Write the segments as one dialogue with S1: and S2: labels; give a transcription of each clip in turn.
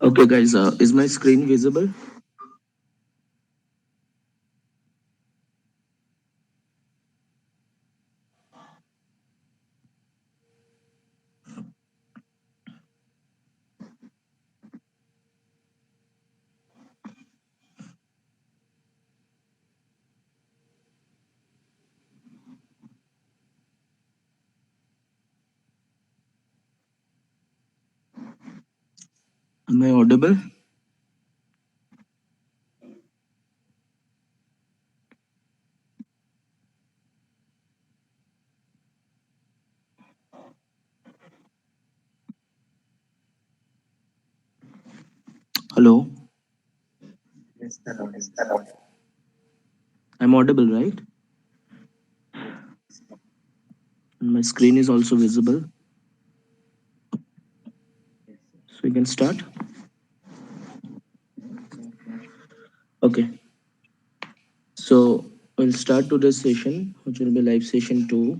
S1: Okay, guys, is my screen visible? Am I audible? Hello? I'm audible, right? And my screen is also visible. So we can start. Okay. So we'll start today's session, which will be live session 2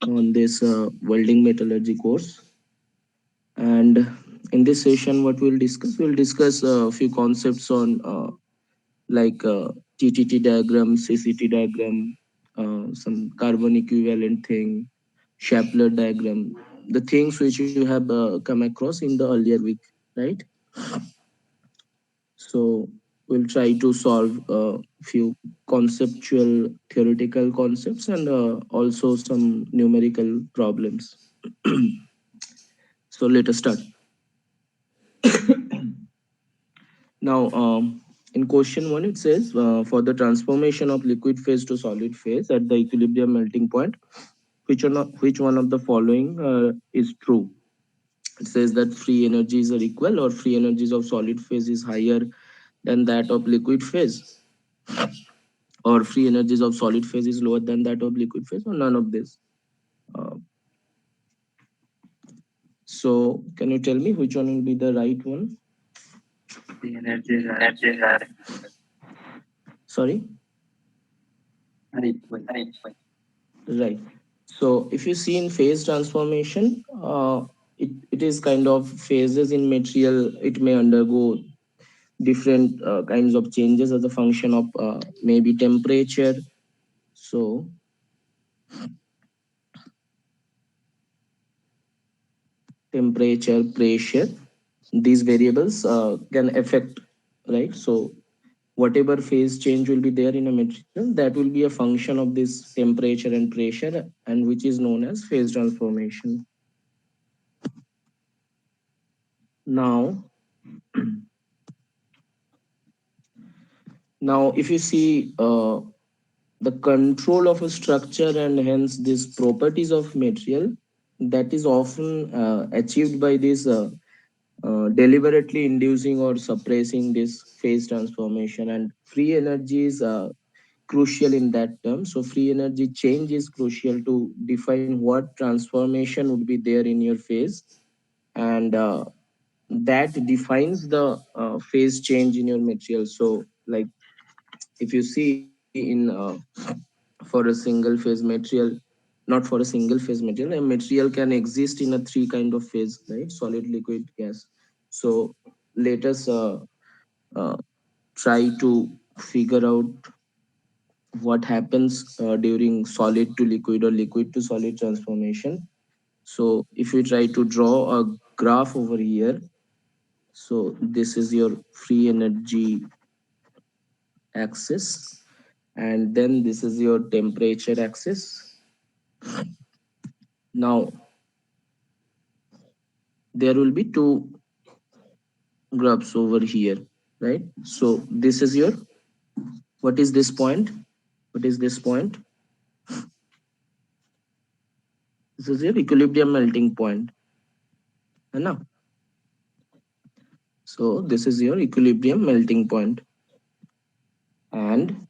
S1: on this welding metallurgy course. And in this session, what we'll discuss a few concepts on like TTT diagram, CCT diagram, some carbon equivalent thing, Shapley diagram, the things which you have come across in the earlier week, right? So we'll try to solve a few conceptual theoretical concepts and also some numerical problems. So let us start. Now, in question one, it says for the transformation of liquid phase to solid phase at the equilibrium melting point, which one of the following is true? It says that free energies are equal or free energies of solid phase is higher than that of liquid phase, or free energies of solid phase is lower than that of liquid phase, or none of this. Uh, so can you tell me which one will be the right one?
S2: The energies
S1: Sorry.
S2: are equal.
S1: Right. So if you see in phase transformation, it is kind of phases in material. It may undergo different kinds of changes as a function of maybe temperature. So temperature, pressure, these variables can affect, right? So whatever phase change will be there in a material, that will be a function of this temperature and pressure, and which is known as phase transformation. Now, now if you see the control of a structure and hence these properties of material, that is often achieved by this deliberately inducing or suppressing this phase transformation, and free energy is crucial in that term. So free energy change is crucial to define what transformation would be there in your phase, and that defines the phase change in your material. So like if you see in for a single phase material, not for a single phase material, a material can exist in a three kind of phase, right? Solid, liquid, gas. So let us uh, try to figure out what happens during solid to liquid or liquid to solid transformation. So if we try to draw a graph over here, so this is your free energy axis, and then this is your temperature axis. Now there will be two graphs over here, right? So this is your, what is this point? What is this point? This is your equilibrium melting point, है ना? So this is your equilibrium melting point, and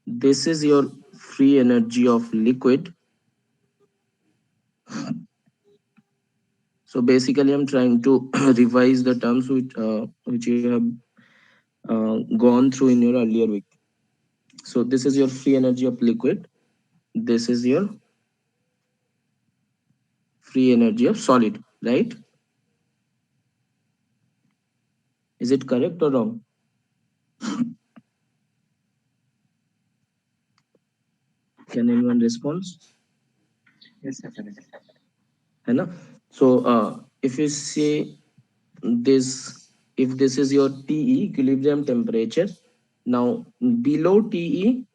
S1: this is your free energy of liquid. So basically, I'm trying to revise the terms which you have gone through in your earlier week. So this is your free energy of liquid. This is your free energy of solid, right? Is it correct or wrong? Can anyone respond?
S2: Yes, sir, correct.
S1: है ना? So if you see this, if this is your TE, equilibrium temperature, now below TE,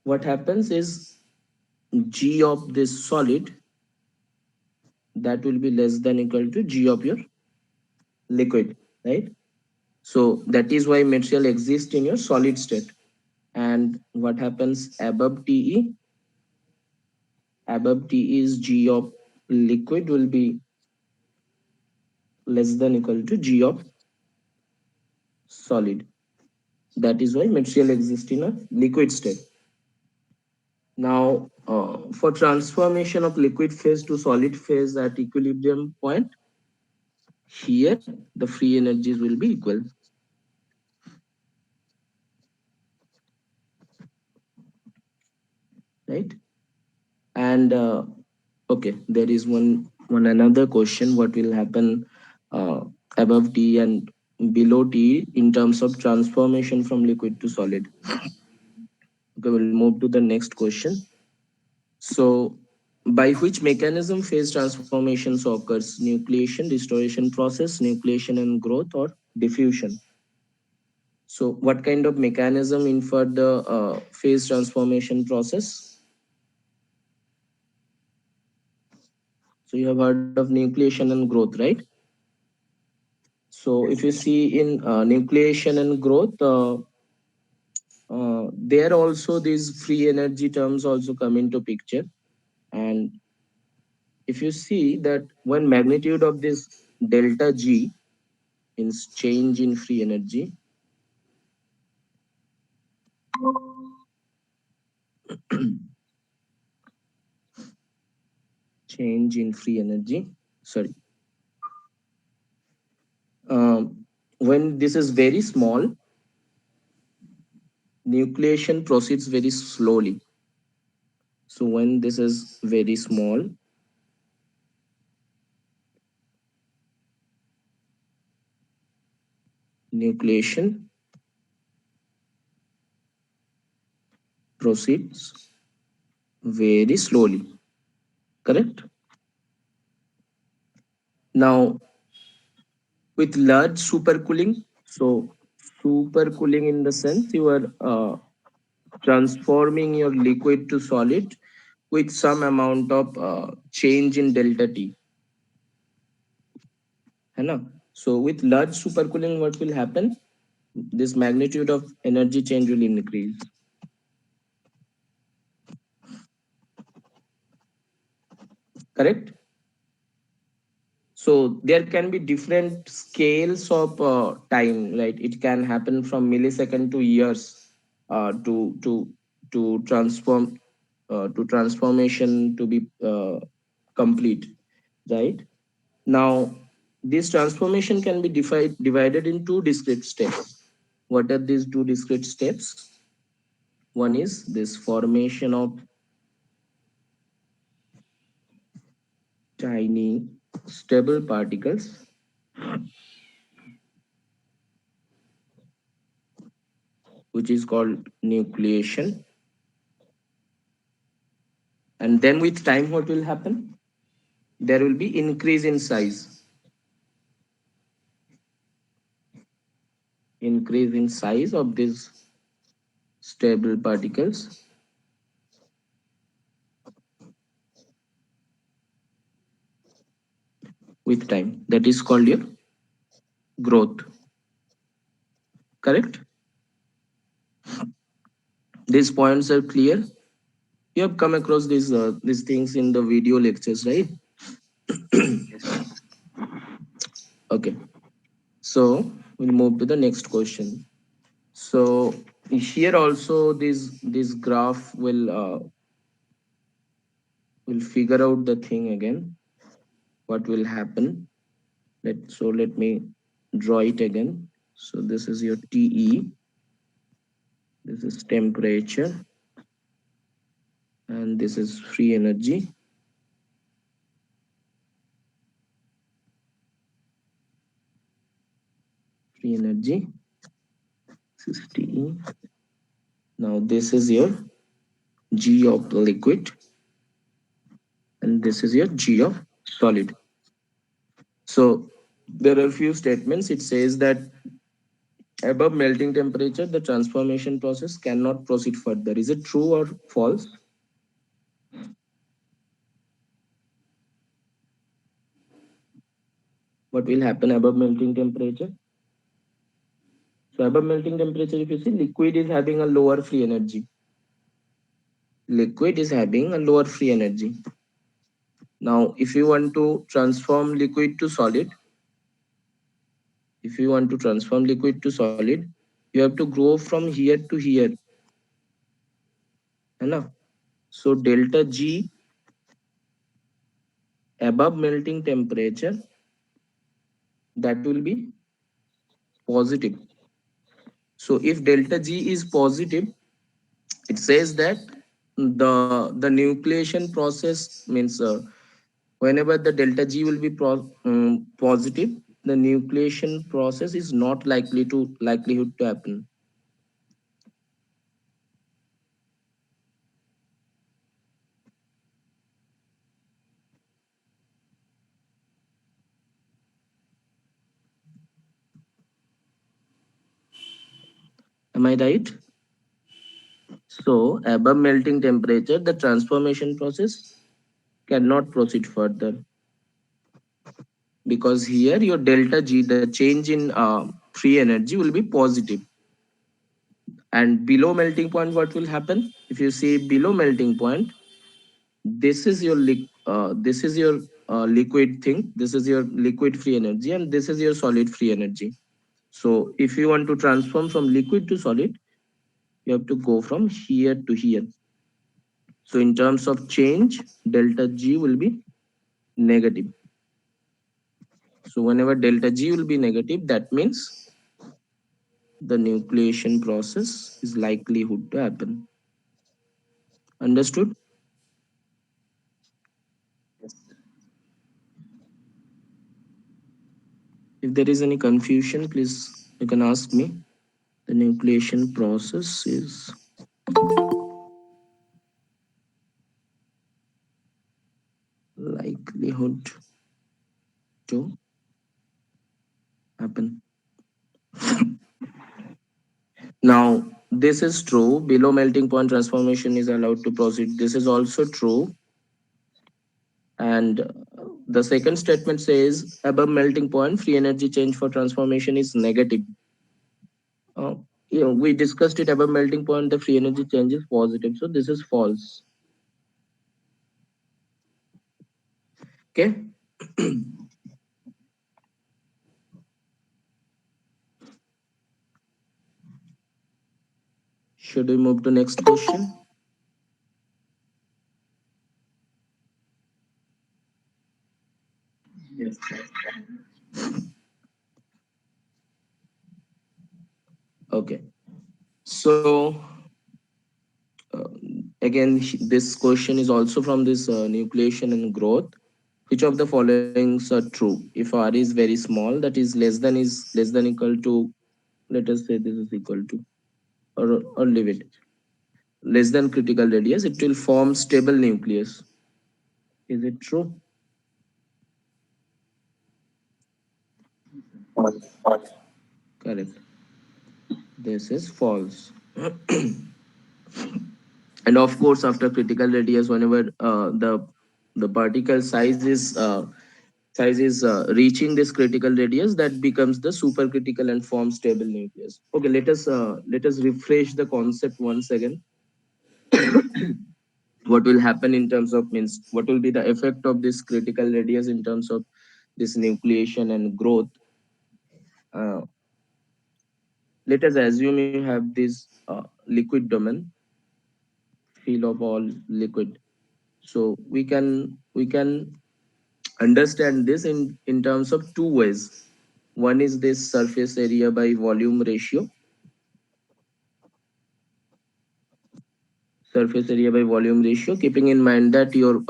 S1: what happens is G of this solid, that will be less than equal to G of your liquid, right? So that is why material exists in your solid state. And what happens above TE? Above TE is G of liquid will be less than equal to G of solid. That is why material exists in a liquid state. Now, for transformation of liquid phase to solid phase at equilibrium point, here the free energies will be equal, right? And okay, there is one another question: what will happen uh, above T and below T in terms of transformation from liquid to solid? Okay, we'll move to the next question. So, by which mechanism phase transformations occurs? Nucleation, restoration process, nucleation and growth, or diffusion? So, what kind of mechanism infer the phase transformation process? So, you have heard of nucleation and growth, right? So, if
S2: Yes,
S1: you see in nucleation and growth, there also these free energy terms also come into picture. And if you see that when magnitude of this delta G means change in free energy, change in free energy, sorry, when this is very small, nucleation proceeds very slowly. So when this is very small, nucleation proceeds very slowly, correct? Now, with large supercooling, so supercooling in the sense you are transforming your liquid to solid with some amount of change in delta T, है ना? So with large supercooling, what will happen? This magnitude of energy change will increase, correct? So there can be different scales of time, right? It can happen from millisecond to years uh, to to to transform to transformation to be complete, right? Now, this transformation can be divided in two discrete steps. What are these two discrete steps? One is this formation of tiny stable particles, which is called nucleation. And then with time, what will happen? There will be increase in size, increase in size of these stable particles with time. That is called your growth, correct? These points are clear. You have come across these things in the video lectures, right?
S2: yes, sir.
S1: Okay. So we'll move to the next question. So here also this graph will figure out the thing again. What will happen? Let me draw it again. So this is your TE. This is temperature, and this is free energy. free energy 60. Now this is your G of liquid and this is your G of solid. So there are few statements. It says that above melting temperature, the transformation process cannot proceed further. Is it true or false? What will happen above melting temperature? So above melting temperature, if you see, liquid is having a lower free energy. Liquid is having a lower free energy. Now, if you want to transform liquid to solid, if you want to transform liquid to solid, you have to grow from here to here, है ना? So delta G above melting temperature, that will be positive. So if delta G is positive, it says that the nucleation process means whenever the delta G will be positive, the nucleation process is not likelihood to happen. Am I right? So above melting temperature, the transformation process cannot proceed further because here your delta G, the change in free energy will be positive. And below melting point, what will happen? If you see below melting point, this is your this is your liquid thing. This is your liquid free energy, and this is your solid free energy. So if you want to transform from liquid to solid, you have to go from here to here. So in terms of change, delta G will be negative. So whenever delta G will be negative, that means the nucleation process is likelihood to happen. Understood?
S2: Yes.
S1: If there is any confusion, please you can ask me. The nucleation process is likelihood to happen. Now, this is true. Below melting point transformation is allowed to proceed. This is also true. And the second statement says above melting point, free energy change for transformation is negative. Uh, we discussed it above melting point, the free energy change is positive. So this is false. Okay. Should we move to next question?
S2: Yes.
S1: Okay. So uh, again, this question is also from this nucleation and growth. Which of the followings are true? If R is very small, that is less than equal to, let us say this is equal to, or leave it, less than critical radius, it will form stable nucleus. Is it true? Correct. This is false. And of course, after critical radius, whenever the particle size is reaching this critical radius, that becomes the supercritical and forms stable nucleus. Okay, let us refresh the concept once again. What will happen in terms of means what will be the effect of this critical radius in terms of this nucleation and growth? uh, Let us assume you have this liquid domain, field of all liquid. So we can understand this in terms of two ways. One is this surface area by volume ratio, keeping in mind that your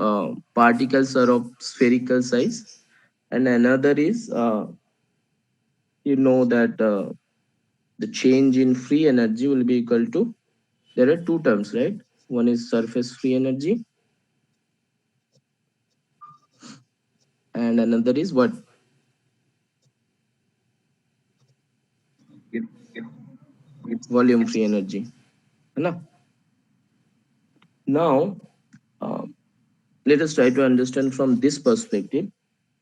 S1: particles are of spherical size, and another is you know that the change in free energy will be equal to, there are two terms, right? One is surface free energy and another is what?
S2: Yep. Yep. Yep.
S1: Volume
S2: Yes.
S1: free energy. है ना? Now, uh, let us try to understand from this perspective.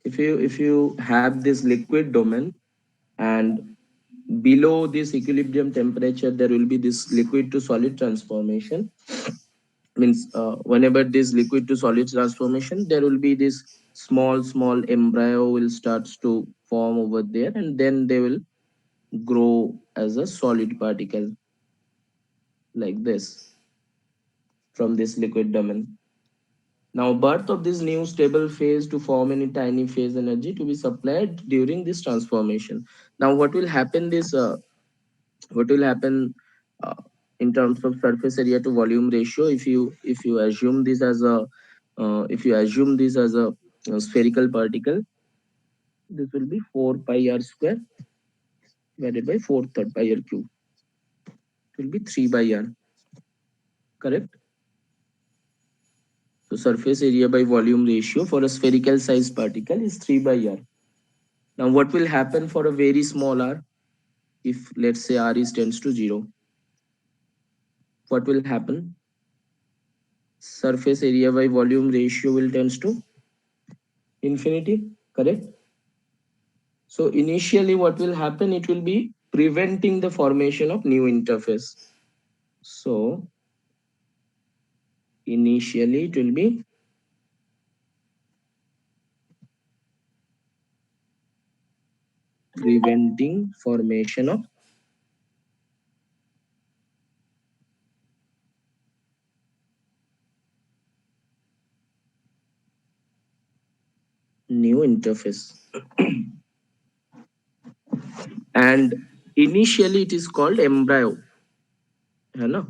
S1: If you have this liquid domain, and below this equilibrium temperature there will be this liquid to solid transformation. Means whenever this liquid to solid transformation, there will be this small embryo will starts to form over there, and then they will grow as a solid particle like this from this liquid domain. Now, birth of this new stable phase to form any tiny phase energy to be supplied during this transformation. Now, what will happen uh, in terms of surface area to volume ratio? If you assume this as a spherical particle, this will be 4 pi r square divided by 4 third pi r cube. It will be 3 by r. Correct. So surface area by volume ratio for a spherical size particle is 3 by r. Now, what will happen for a very small r? If let's say r is tends to 0, what will happen? Surface area by volume ratio will tends to infinity. Correct. So initially what will happen? It will be preventing the formation of new interface. So initially it will be preventing formation of new interface. And initially it is called embryo, है ना?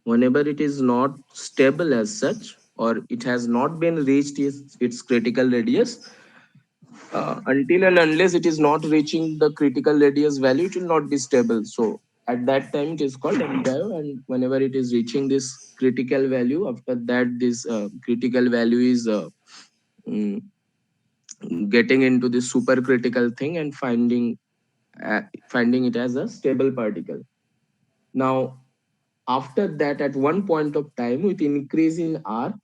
S1: Whenever it is not stable as such, or it has not been reached its critical radius, until and unless it is not reaching the critical radius value, it will not be stable. So at that time it is called embryo, and whenever it is reaching this critical value, after that this critical value is mm, getting into this supercritical thing and finding it as a stable particle. Now, after that, at one point of time, with increase in r,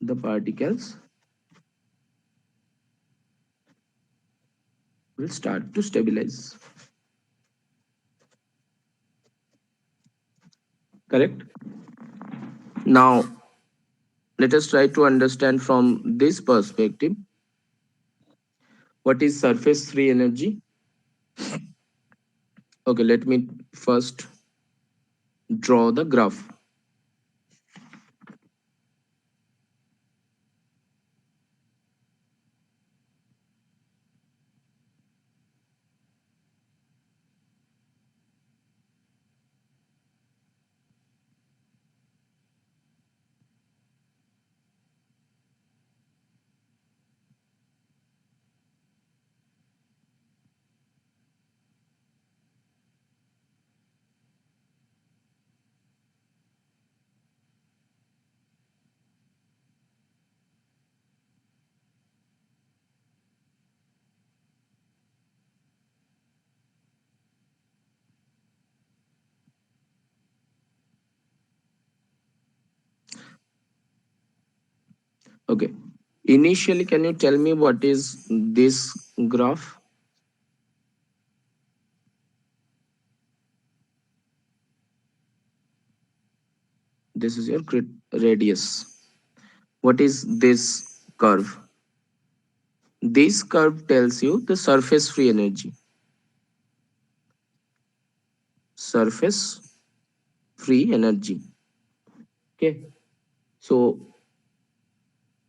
S1: the particles will start to stabilize. Correct. Now, let us try to understand from this perspective what is surface free energy. Okay, let me first draw the graph. Okay. Initially, can you tell me what is this graph? This is your radius. What is this curve? This curve tells you the surface free energy. Surface free energy. Okay. So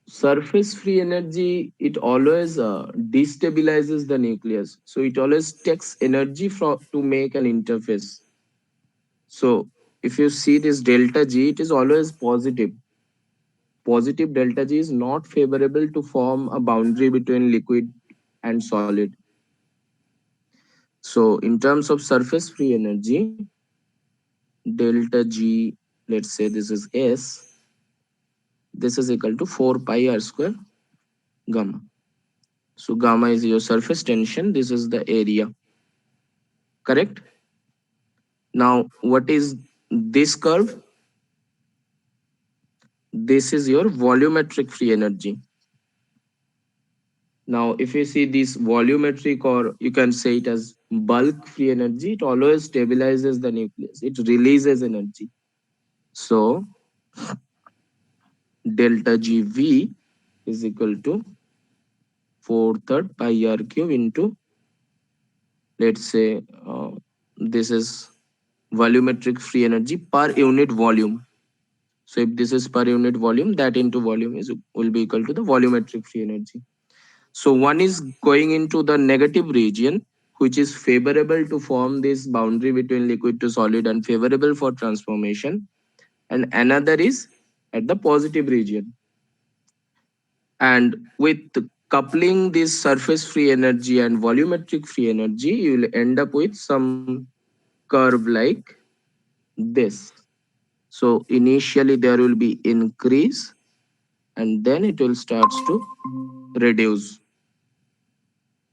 S1: surface free energy, it always destabilizes the nucleus. So it always takes energy from to make an interface. So if you see this delta G, it is always positive. positive delta G is not favorable to form a boundary between liquid and solid. So in terms of surface free energy, delta G, let's say this is S, this is equal to 4 pi r square gamma. So gamma is your surface tension, this is the area, correct? Now, what is this curve? This is your volumetric free energy. Now, if you see this volumetric, or you can say it as bulk free energy, it always stabilizes the nucleus. It releases energy. So, delta GV is equal to 4 third pi r cube into, let's say, this is volumetric free energy per unit volume. So, if this is per unit volume, that into volume is will be equal to the volumetric free energy. So one is going into the negative region, which is favorable to form this boundary between liquid to solid and favorable for transformation. And another is at the positive region. And with coupling this surface free energy and volumetric free energy, you will end up with some curve like this. So initially there will be increase and then it will start to reduce.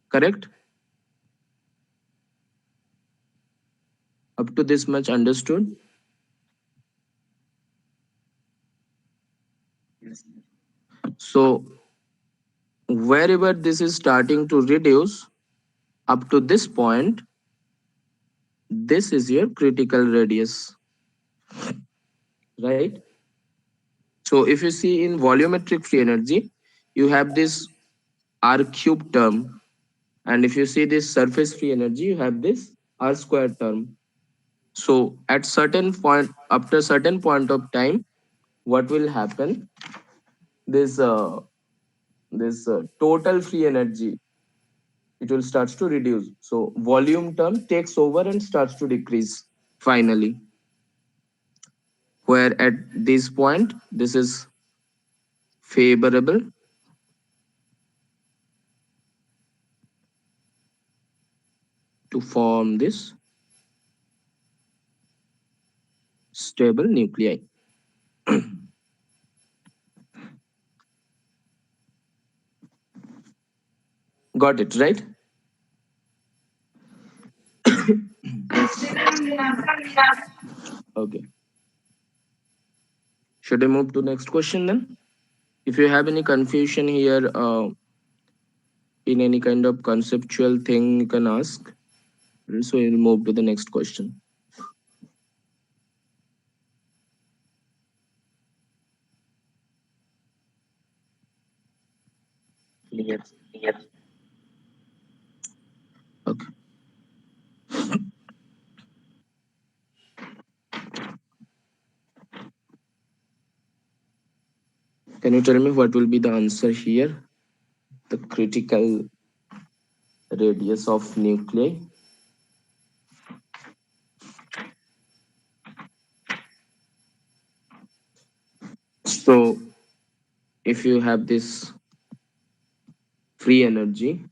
S1: Correct? Up to this much understood?
S2: Yes.
S1: So wherever this is starting to reduce up to this point, this is your critical radius, right? So if you see in volumetric free energy, you have this r cube term, and if you see this surface free energy, you have this r square term. So at certain point, after certain point of time, what will happen? This total free energy, it will starts to reduce. So volume term takes over and starts to decrease finally, where at this point this is favorable to form this stable nuclei. Got it, right?
S2: Yes.
S1: Okay. Should I move to next question then? If you have any confusion here, in any kind of conceptual thing, you can ask. So we'll move to the next question.
S2: Yes.
S1: Okay. Can you tell me what will be the answer here? The critical radius of nuclei. So if you have this free energy,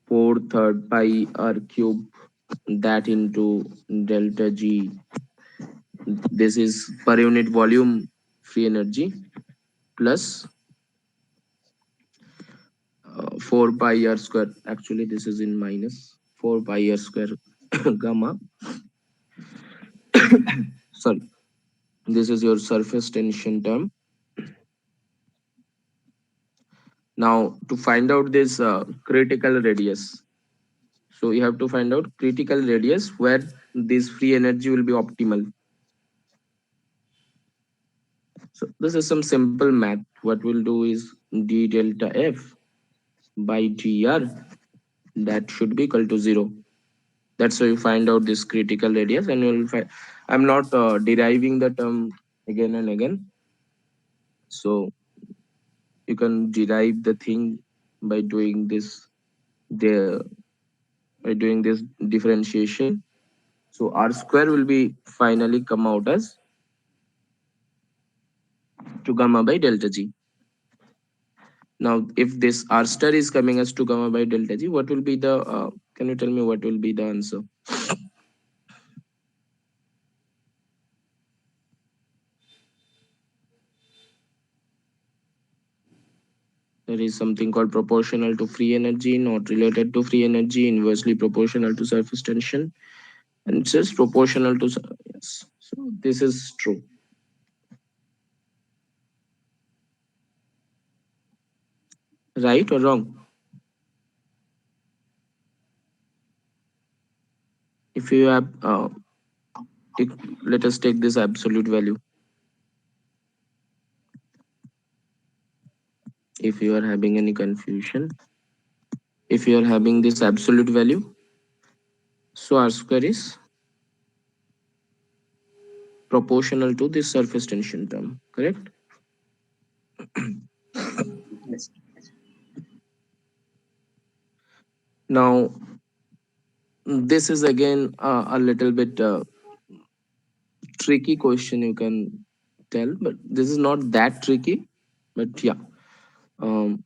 S1: 4 third pi r cube, that into delta G, this is per unit volume free energy, plus 4 pi r square. Actually, this is in minus 4 pi r square gamma. Sorry, this is your surface tension term. Now, to find out this critical radius, so you have to find out critical radius where this free energy will be optimal. So this is some simple math. What we'll do is d delta f by dr, that should be equal to 0. That's how you find out this critical radius, and you'll find I'm not deriving the term again and again. So you can derive the thing by doing this, the by doing this differentiation. So r square will be finally come out as to gamma by delta G. Now, if this R star is coming as 2 gamma by delta G, what will be the, can you tell me what will be the answer? There is something called proportional to free energy, not related to free energy, inversely proportional to surface tension, and it says proportional to, yes. So this is true. Right or wrong? If you have, take, let us take this absolute value. If you are having any confusion, if you are having this absolute value, so R square is proportional to this surface tension term, correct?
S2: Yes.
S1: Now, this is again a little bit tricky question, you can tell, but this is not that tricky. But yeah, um,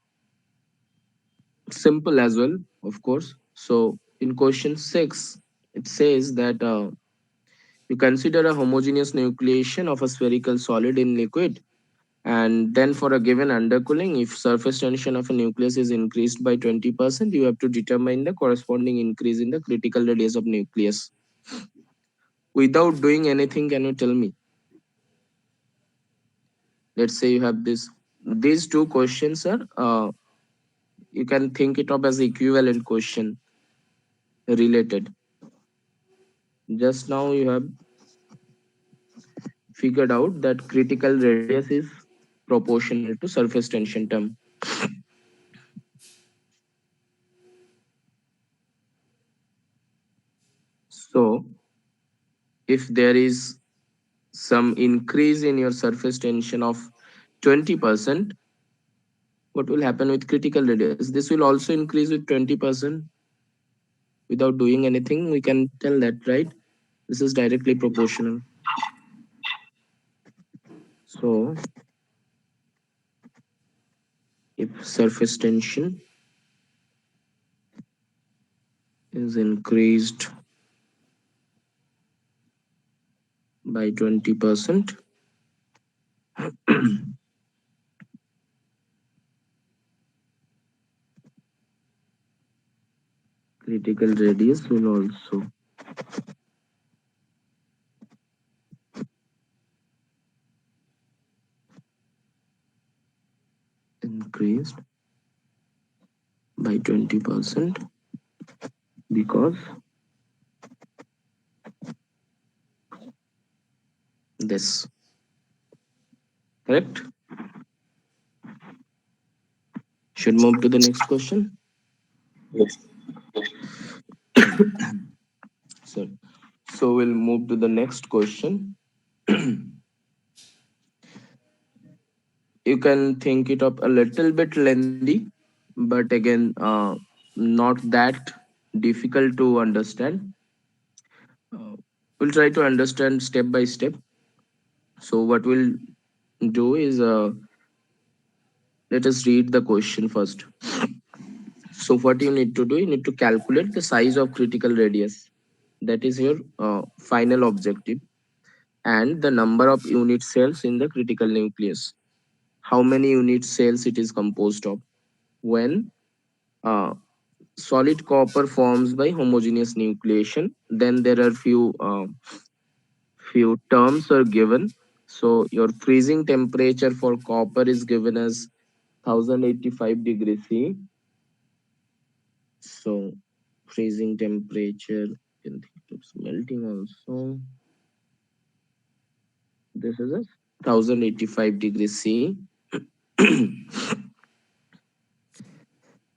S1: simple as well, of course. So in question 6, it says that you consider a homogeneous nucleation of a spherical solid in liquid, and then for a given undercooling, if surface tension of a nucleus is increased by 20%, you have to determine the corresponding increase in the critical radius of nucleus. Without doing anything, can you tell me? Let's say you have these two questions are, you can think it up as equivalent question related. Just now you have figured out that critical radius is proportional to surface tension term. So if there is some increase in your surface tension of 20%, what will happen with critical radius? This will also increase with 20% without doing anything. We can tell that, right? This is directly proportional. So if surface tension is increased by 20%, critical radius will also increased by 20% because this. Correct? Should move to the next question.
S2: Yes.
S1: So, so we'll move to the next question. You can think it up a little bit lengthy, but again, not that difficult to understand. Uh, we'll try to understand step by step. So, what we'll do is, let us read the question first. So, what you need to do, you need to calculate the size of critical radius. That is your final objective, and the number of unit cells in the critical nucleus. How many unit cells it is composed of? When uh, solid copper forms by homogeneous nucleation, then there are few terms are given. So your freezing temperature for copper is given as 1085 degrees C. So freezing temperature, you can think it's melting also. This is a 1085 degrees C.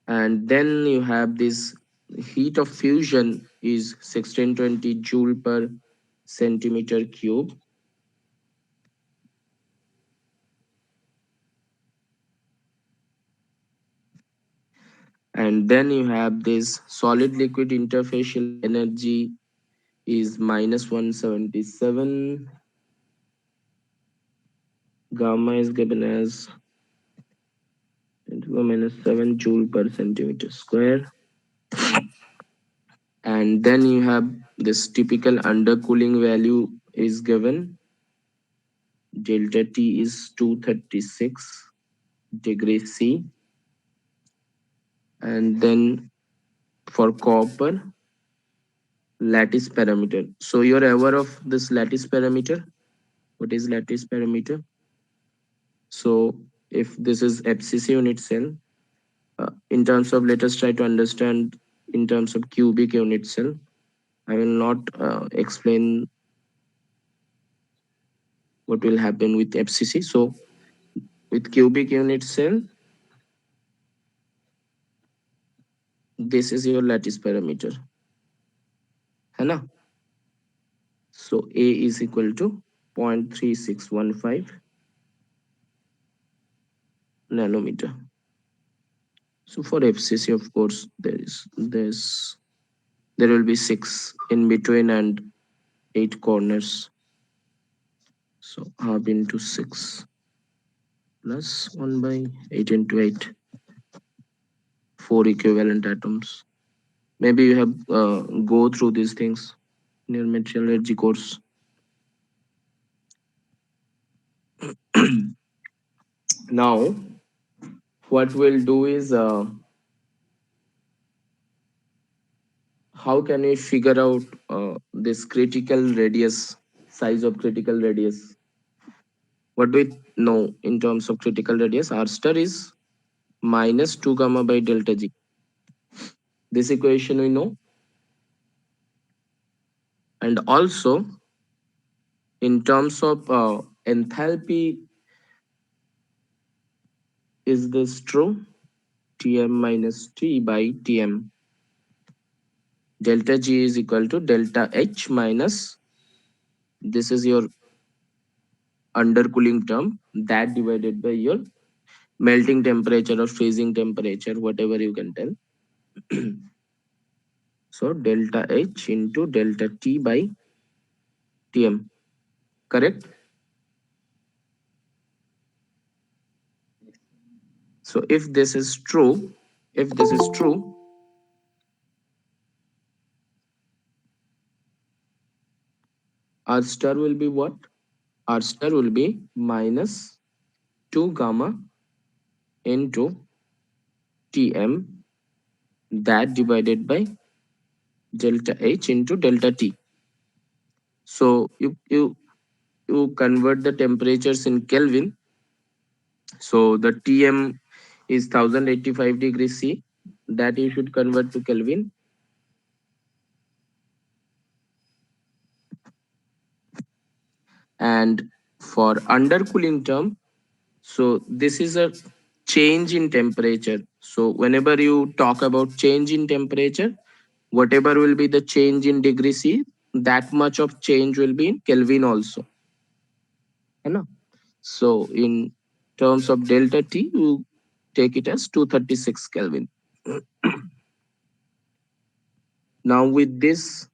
S1: And then you have this heat of fusion is 1620 joule per centimeter cube. And then you have this solid liquid interfacial energy is minus 177 Gamma is given as 10 to the minus 7 joule per centimeter square. And then you have this typical undercooling value is given. Delta T is 236 degrees C. And then for copper, lattice parameter. So you're aware of this lattice parameter? What is lattice parameter? So if this is FCC unit cell, in terms of, let us try to understand in terms of cubic unit cell. I will not explain what will happen with FCC. So with cubic unit cell, this is your lattice parameter, है ना? So A is equal to 0.3615 nanometer. So for FCC, of course, there will be 6 in between and 8 corners. So half into 6 plus 1 by 8 into 8, 4 equivalent atoms. Maybe you have go through these things in your metallurgy course. Now, what we'll do is how can we figure out this critical radius, size of critical radius? What do we know in terms of critical radius? R star is minus 2 gamma by delta G. This equation we know. And also, in terms of enthalpy, is this true? Tm minus T by Tm. Delta G is equal to delta H minus, this is your undercooling term, that divided by your melting temperature or freezing temperature, whatever you can tell. So delta H into delta T by Tm, correct? So if this is true, R star will be what? R star will be minus 2 gamma into Tm, that divided by delta H into delta T. So you convert the temperatures in Kelvin. So the Tm is 1085 degrees C, that you should convert to Kelvin. And for undercooling term, so this is a change in temperature. So whenever you talk about change in temperature, whatever will be the change in degree C, that much of change will be in Kelvin also. है ना? So in terms of delta T, you take it as 236 Kelvin. Now with this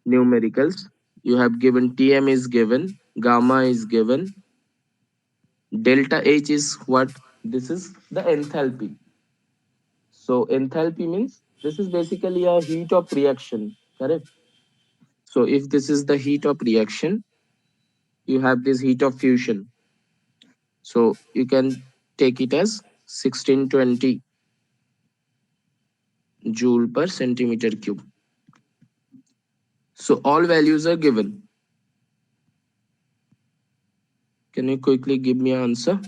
S1: numericals, you have given Tm is given, gamma is given, delta H is what? This is the enthalpy. So enthalpy means this is basically a heat of reaction, correct? So if this is the heat of reaction, you have this heat of fusion. So you can take it as 1620 joule per centimeter cube. So all values are given. Can you quickly give me an answer?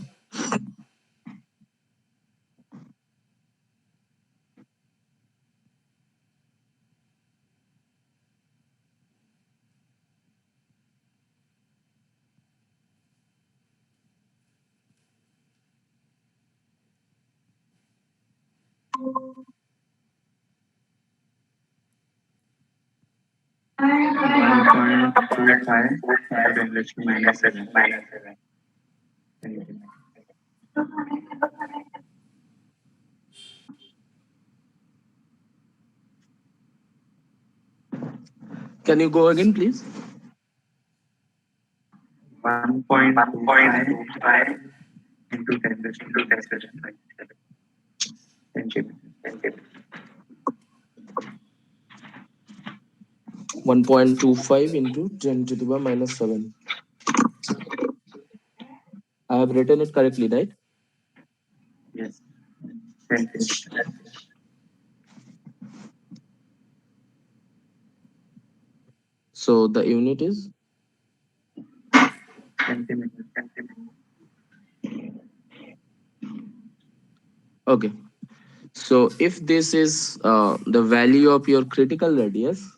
S2: One point two five into 10 raised to minus 7.
S1: Can you go again, please?
S2: 1.25 1.25 into 10 raised to minus 7 centimeters.
S1: 1.25 into 10 to the power minus 7. I have written it correctly, right?
S2: Yes, centimeters.
S1: So the unit is
S2: Centimeters.
S1: okay. So if this is the value of your critical radius,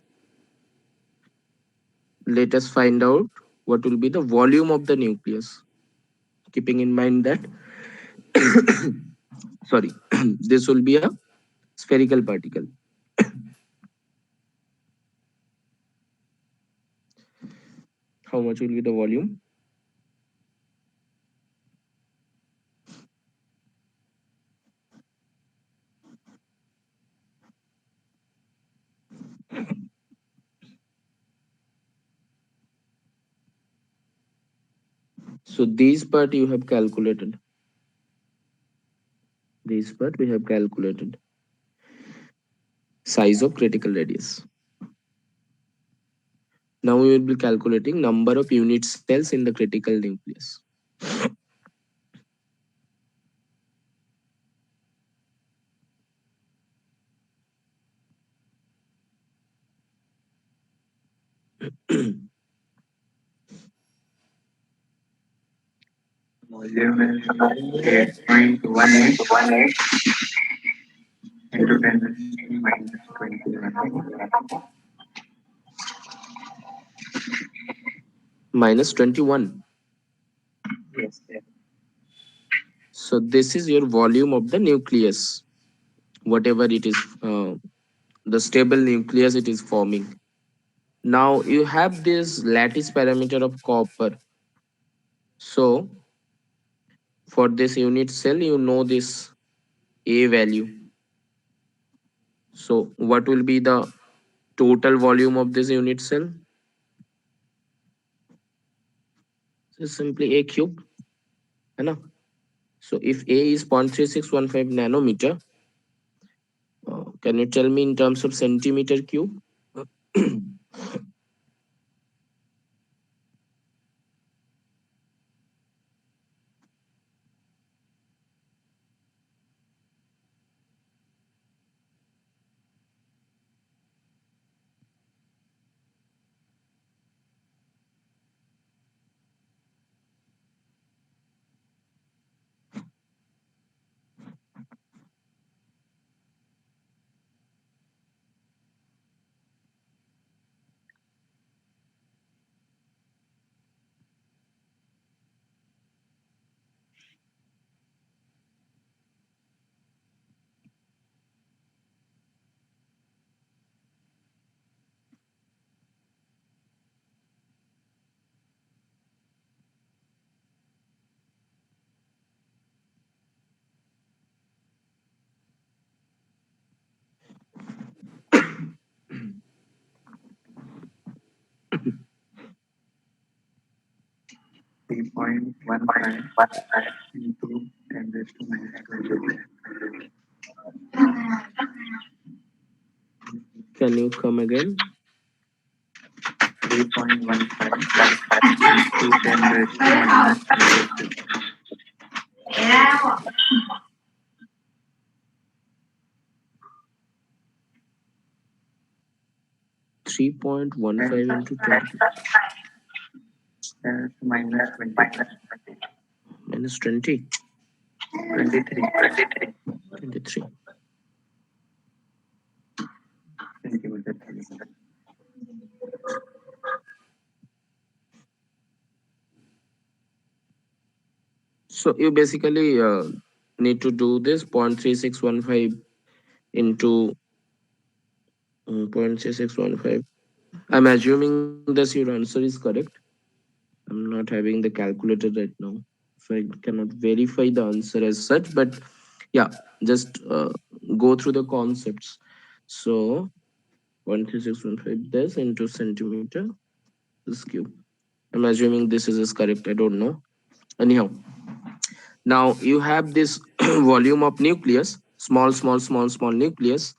S1: let us find out what will be the volume of the nucleus. Keeping in mind that, sorry, this will be a spherical particle. How much will be the volume? So this part you have calculated. This part we have calculated. Size of critical radius. Now we will be calculating number of unit cells in the critical nucleus.
S2: Volume is 8.18 into 10 raised to minus 21.
S1: Minus 21.
S2: Yes,
S1: So this is your volume of the nucleus, whatever it is, the stable nucleus it is forming. Now you have this lattice parameter of copper. So for this unit cell, you know this A value. So what will be the total volume of this unit cell? It's simply A cube, है ना? So if A is 0.3615 nanometer, can you tell me in terms of centimeter cube?
S2: 3.15 into 10 raised to minus 22.
S1: Can you come again?
S2: 3.15 into 10 raised to minus 22. 10
S1: 3.15 into 20
S2: minus 22.
S1: minus 20,
S2: 23
S1: 23.
S2: centimeters.
S1: So you basically need to do this 0.3615 into 0.3615. I'm assuming that your answer is correct. I'm not having the calculator right now, so I cannot verify the answer as such. But yeah, just go through the concepts. So 0.3615 this into centimeter is cube. I'm assuming this is correct. I don't know. Anyhow, now you have this volume of nucleus, small nucleus,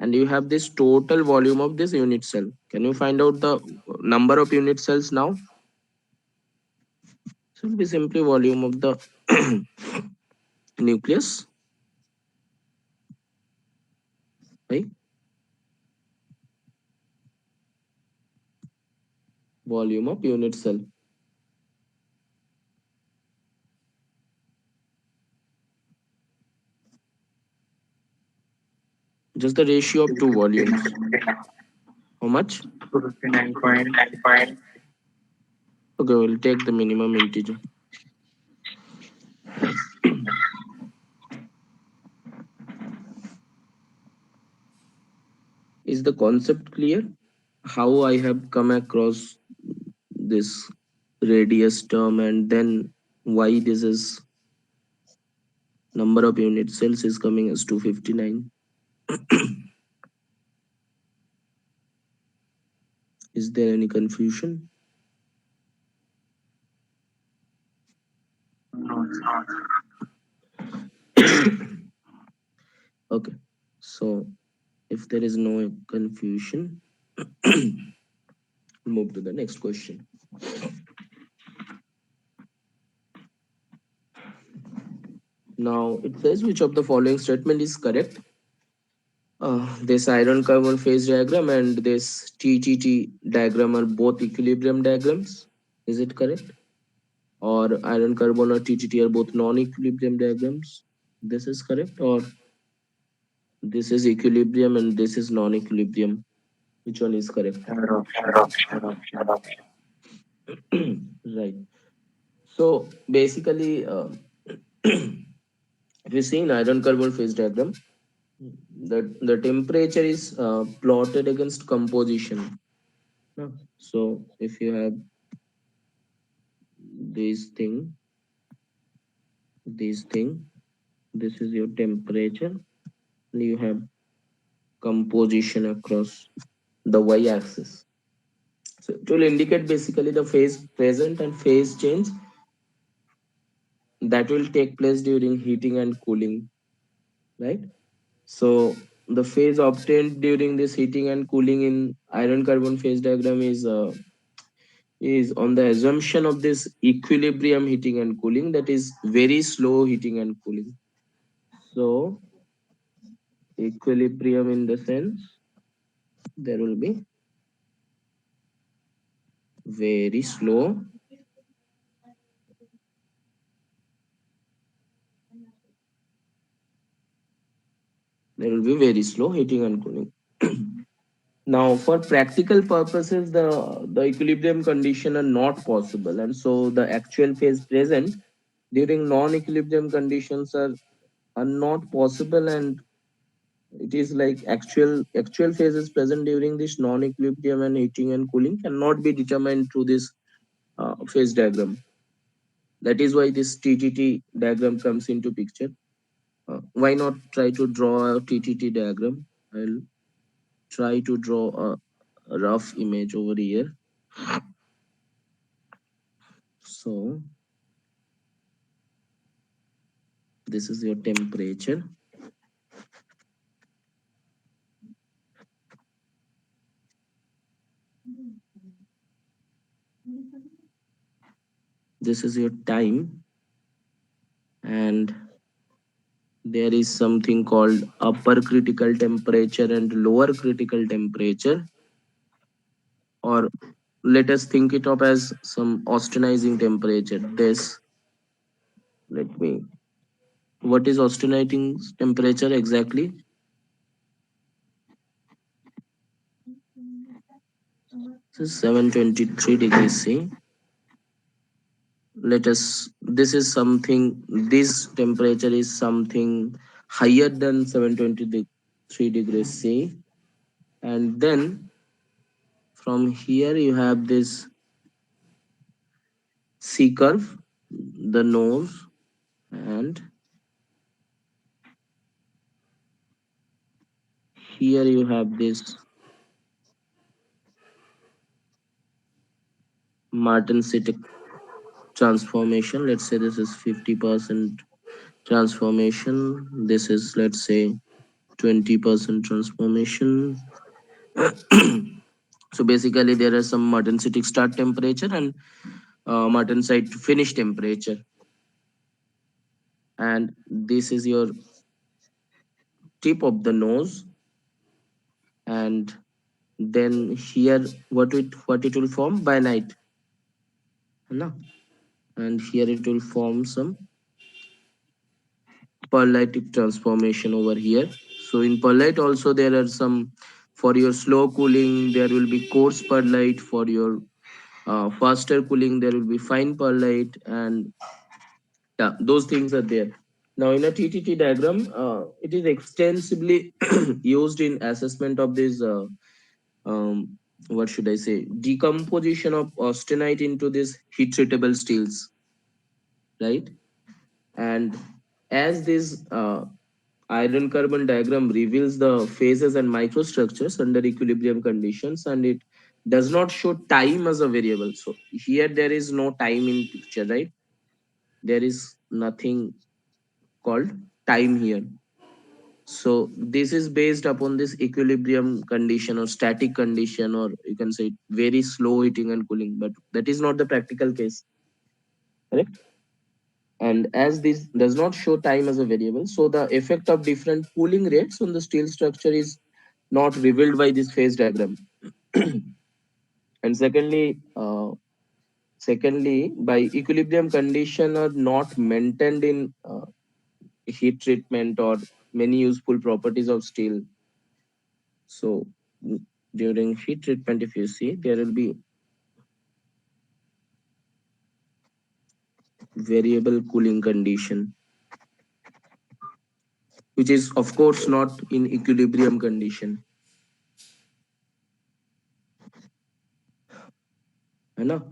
S1: and you have this total volume of this unit cell. Can you find out the number of unit cells now? So it will be simply volume of the nucleus, right? Volume of unit cell. Just the ratio of two volumes. How much?
S2: 59
S1: Okay, we'll take the minimum integer. Is the concept clear? How I have come across this radius term, and then why this is number of unit cells is coming as 259. Is there any confusion? Okay, so if there is no confusion, move to the next question. Now it says which of the following statement is correct. This iron carbon phase diagram and this TTT diagram are both equilibrium diagrams. Is it correct? Or iron carbon or TTT are both non-equilibrium diagrams? This is correct. Or this is equilibrium and this is non-equilibrium? Which one is correct?
S2: Third option. Third option.
S1: Right. So basically, if you see in iron carbon phase diagram, the temperature is plotted against composition. No? So if you have this thing, this thing, this is your temperature, and you have composition across the y-axis. So it will indicate basically the phase present and phase change that will take place during heating and cooling, right? So the phase obtained during this heating and cooling in iron carbon phase diagram is on the assumption of this equilibrium heating and cooling, that is very slow heating and cooling. So equilibrium in the sense there will be very slow, there will be very slow heating and cooling. Now, for practical purposes, the equilibrium condition are not possible, and so the actual phase present during non-equilibrium conditions are not possible, and it is like actual phases present during this non-equilibrium and heating and cooling cannot be determined through this phase diagram. That is why this TTT diagram comes into picture. Why not try to draw a TTT diagram? I'll try to draw a rough image over here. So this is your temperature. This is your time, and there is something called upper critical temperature and lower critical temperature, or let us think it of as some austenizing temperature. This, let me, what is austenating temperature exactly? This is 723 degrees C. Let us, this is something, this temperature is something higher than 723 degrees C. And then from here you have this C curve, the nose, and here you have this Martin transformation. Let's say this is 50% transformation. This is, let's say, 20% transformation. So basically, there are some martensitic start temperature and martensite finish temperature. And this is your tip of the nose. And then here, what it will form by night, है ना? And here it will form some perlitic transformation over here. So in perlite also there are some, for your slow cooling there will be coarse perlite, for your faster cooling there will be fine perlite, and yeah, those things are there. Now in a TTT diagram, it is extensively used in assessment of this what should I say, decomposition of austenite into these heat treatable steels, right? And as this iron carbon diagram reveals the phases and microstructures under equilibrium conditions, and it does not show time as a variable. So here there is no time in picture, right? There is nothing called time here. So this is based upon this equilibrium condition or static condition, or you can say very slow heating and cooling, but that is not the practical case, correct? And as this does not show time as a variable, so the effect of different cooling rates on the steel structure is not revealed by this phase diagram. And secondly, by equilibrium condition are not maintained in heat treatment or many useful properties of steel. So during heat treatment, if you see, there will be variable cooling condition, which is of course not in equilibrium condition. है ना?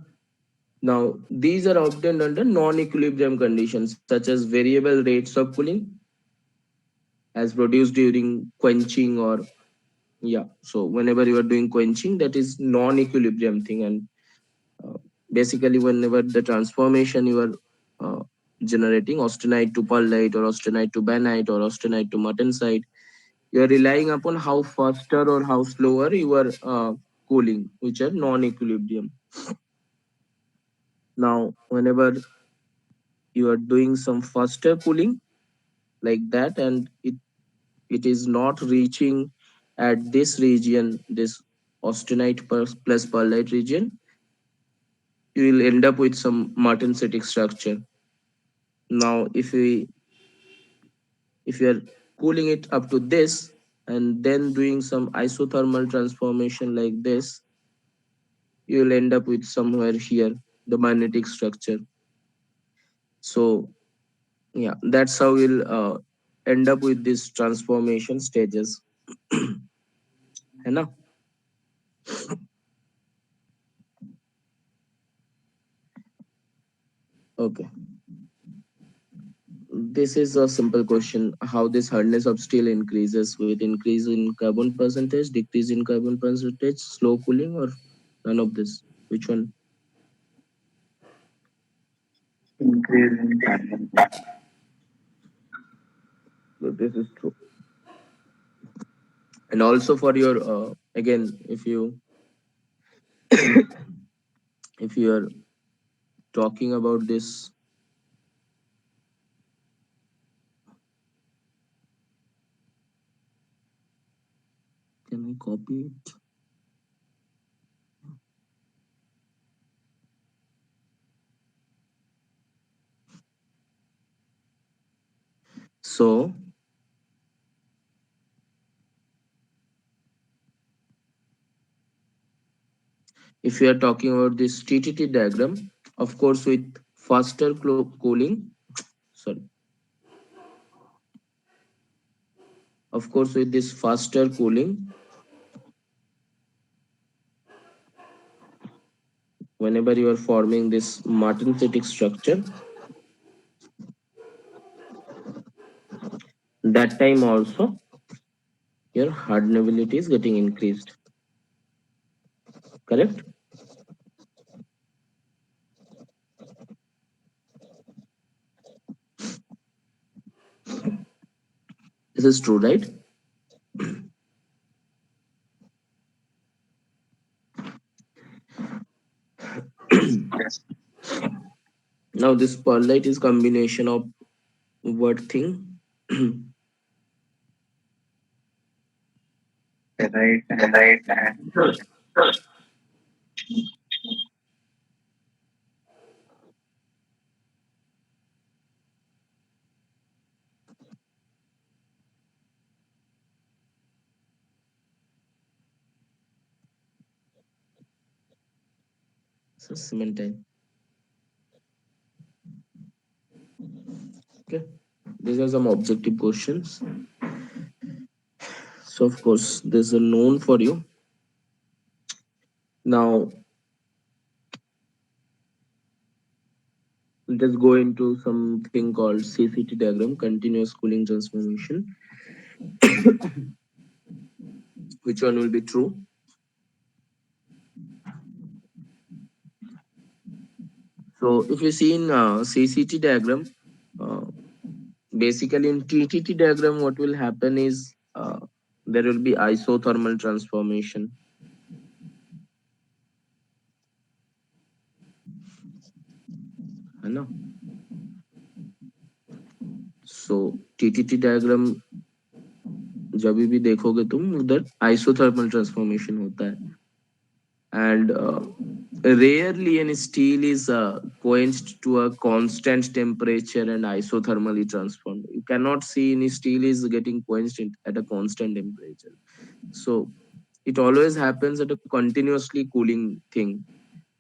S1: Now, these are obtained under non-equilibrium conditions, such as variable rates of cooling as produced during quenching, or yeah. So whenever you are doing quenching, that is non-equilibrium thing, and uh, basically whenever the transformation you are generating austenite to pearlite or austenite to bainite or austenite to martensite, you are relying upon how faster or how slower you are cooling, which are non-equilibrium. Now, whenever you are doing some faster cooling like that, and it is not reaching at this region, this austenite plus pearlite region, you will end up with some martensitic structure. Now, if you are cooling it up to this and then doing some isothermal transformation like this, you will end up with somewhere here the magnetic structure. So yeah, that's how we'll end up with these transformation stages. है ना? Okay. This is a simple question. How this hardness of steel increases with increase in carbon percentage, decrease in carbon percentage, slow cooling, or none of this? Which one?
S2: increase in carbon content.
S1: So this is true. And also for your again, if you are talking about this, can I copy it? So if you are talking about this TTT diagram, of course with faster cooling, sorry, of course with this faster cooling, whenever you are forming this martensitic structure, that time also your hardenability is getting increased, correct? This is true, right?
S2: Yes.
S1: Now this perlite is combination of what thing?
S2: Right. And
S1: So cementine. Okay. These are some objective questions. So of course, there's a known for you. Now let us go into something called CCT diagram, continuous cooling transformation. Which one will be true? So if you see in CCT diagram, uh, basically in TTT diagram, what will happen is there will be isothermal transformation. है ना? So TTT diagram जब भी देखोगे तुम उधर isothermal transformation होता है. And rarely any steel is quenched to a constant temperature and isothermally transformed. You cannot see any steel is getting quenched at a constant temperature. So it always happens at a continuously cooling thing.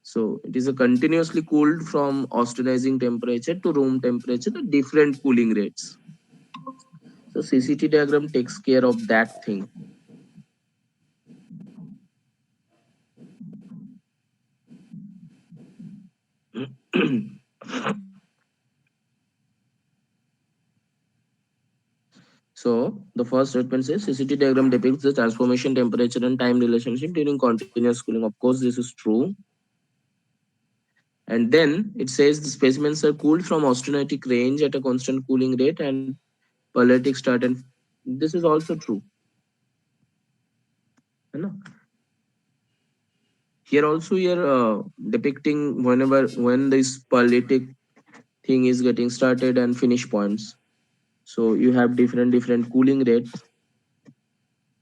S1: So it is a continuously cooled from austenizing temperature to room temperature at different cooling rates. So CCT diagram takes care of that thing. So the first statement says CCT diagram depicts the transformation temperature and time relationship during continuous cooling. Of course, this is true. And then it says the specimens are cooled from austenitic range at a constant cooling rate and paletic start. And this is also true. है ना? Here also you're depicting whenever when this paletic thing is getting started and finish points. So you have different cooling rates.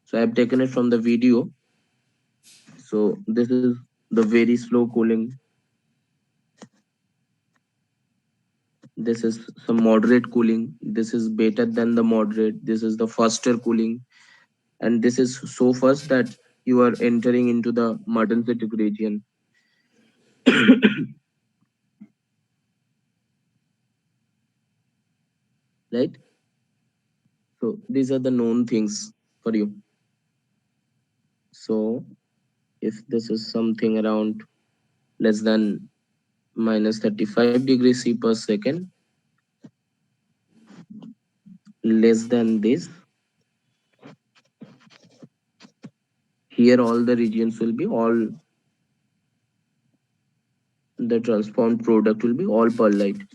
S1: So I have taken it from the video. So this is the very slow cooling. This is some moderate cooling. This is better than the moderate. This is the faster cooling. And this is so fast that you are entering into the martensitic region. Right? So these are the known things for you. So if this is something around less than minus 35 degrees C per second, less than this, here all the regions will be all the transformed product will be all pearlite,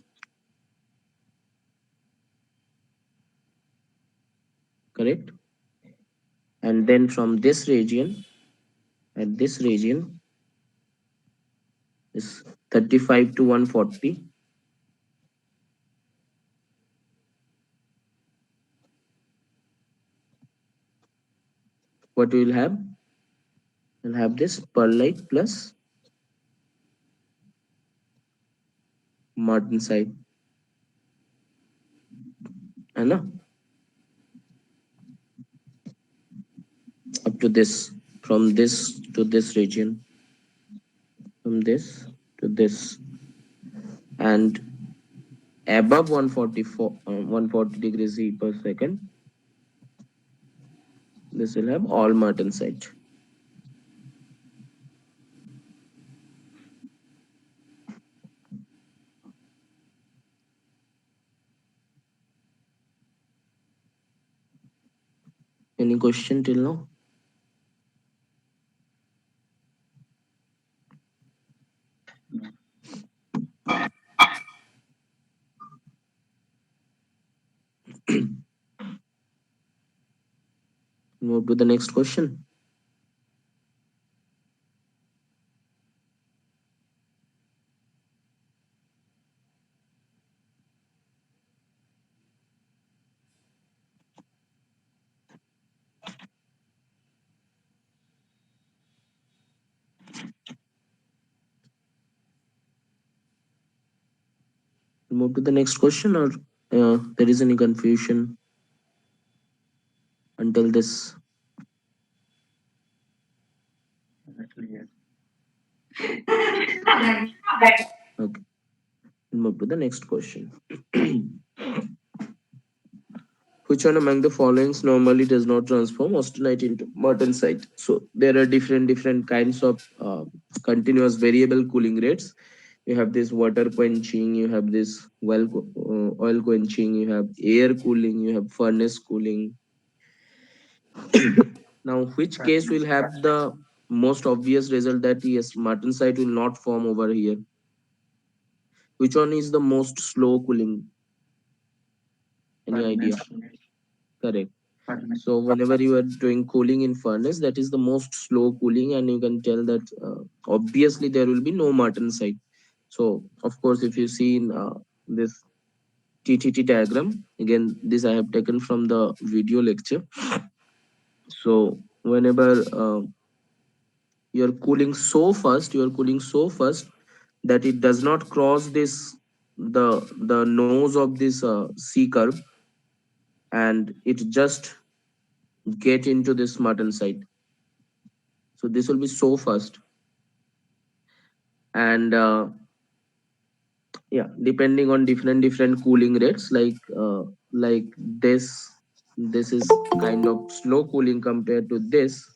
S1: correct? And then from this region, at this region is 35 to 140. What we will have? We'll have this pearlite plus martensite. है ना? Up to this, from this to this region, from this to this, and above 144, 140 degrees C per second, this will have all martensite. Any question till now? Move to the next question. Move to the next question, or there is any confusion until this?
S2: Actually, yes.
S1: Okay, move to the next question. Which one among the followings normally does not transform austenite into martensite? So there are different kinds of continuous variable cooling rates. You have this water quenching, you have this oil quenching, you have air cooling, you have furnace cooling. Now, which case will
S2: Furnace.
S1: have the most obvious result that yes, martensite will not form over here? Which one is the most slow cooling? Any idea?
S2: Furnace.
S1: Correct.
S2: Furnace.
S1: So whenever you are doing cooling in furnace, that is the most slow cooling, and you can tell that obviously there will be no martensite. So of course, if you see in this TTT diagram, again, this I have taken from the video lecture. So whenever you're cooling so fast that it does not cross this the nose of this C curve, and it just get into this martensite. So this will be so fast, and yeah, depending on different cooling rates, like this is kind of slow cooling compared to this.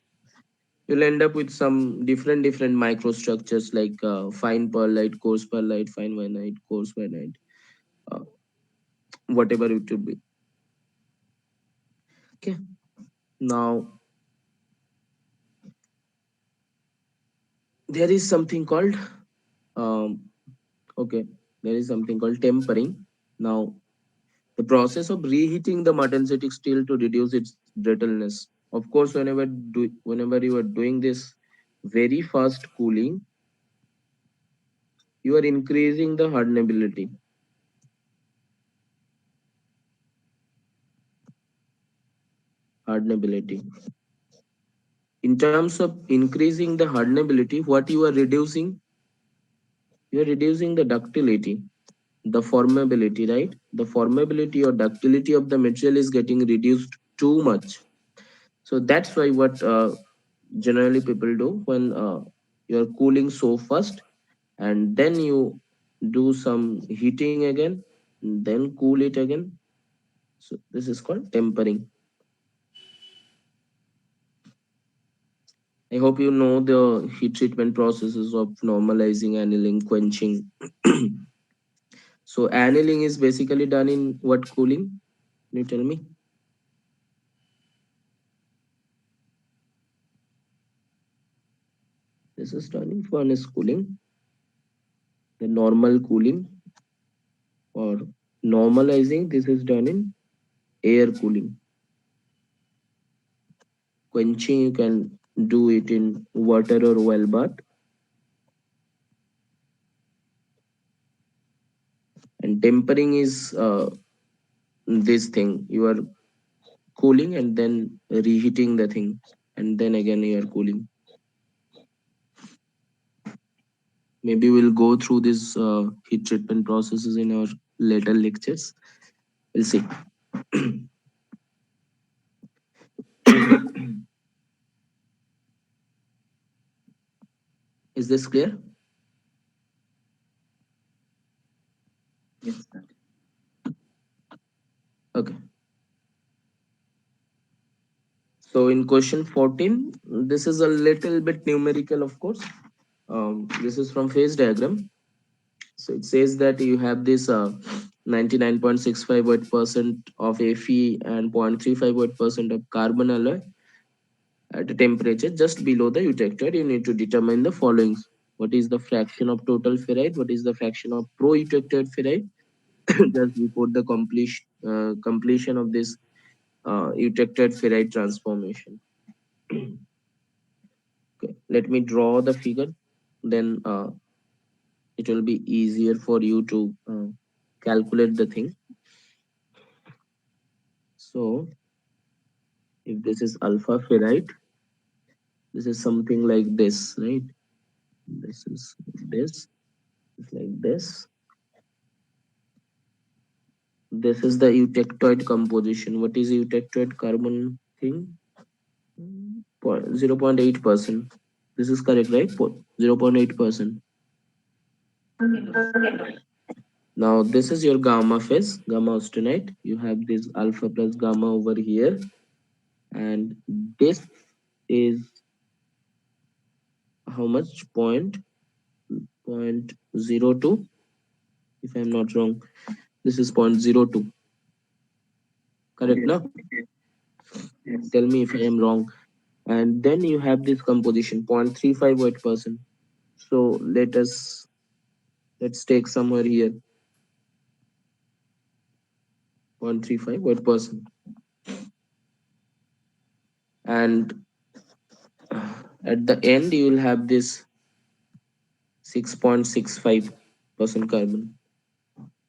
S1: You'll end up with some different microstructures like fine perlite, coarse perlite, fine vinite, coarse vinite, uh, whatever it would be. Okay, now there is something called um, okay, there is something called tempering. Now, the process of reheating the martensitic steel to reduce its brittleness. Of course, whenever you are doing this very fast cooling, you are increasing the hardenability. In terms of increasing the hardenability, what you are reducing? You are reducing the ductility, the formability, right? The formability or ductility of the material is getting reduced too much. So that's why what generally people do when you're cooling so fast, and then you do some heating again, then cool it again. So this is called tempering. I hope you know the heat treatment processes of normalizing, annealing, quenching. So annealing is basically done in what cooling? Can you tell me? This is done in furnace cooling. The normal cooling or normalizing, this is done in air cooling. Quenching, you can do it in water or well bath. And tempering is this thing. You are cooling and then reheating the thing, and then again you are cooling. Maybe we'll go through this heat treatment processes in our later lectures. We'll see. Is this clear?
S2: Yes, sir.
S1: Okay. So in question 14, this is a little bit numerical, of course. This is from phase diagram. So it says that you have this 99.65 watt percent of Fe and 0.35 watt percent of carbon alloy at a temperature just below the eutectoid. You need to determine the following. What is the fraction of total ferrite? What is the fraction of pro-eutectoid ferrite just before the completion of this eutectoid ferrite transformation. Okay, let me draw the figure. Then it will be easier for you to calculate the thing. So if this is alpha ferrite, this is something like this, right? This is this, it's like this. This is the eutectoid composition. What is eutectoid carbon thing? 0.8%. This is correct, right? 0.8%. Now this is your gamma phase, gamma austenite. You have this alpha plus gamma over here, and this is how much? Point 0.02, if I'm not wrong. This is 0.02. Correct,
S2: Yes.
S1: now? Tell me if I am wrong. And then you have this composition 0.35 weight percent. So let's take somewhere here 0.35 weight percent. And at the end you will have this 6.65% carbon.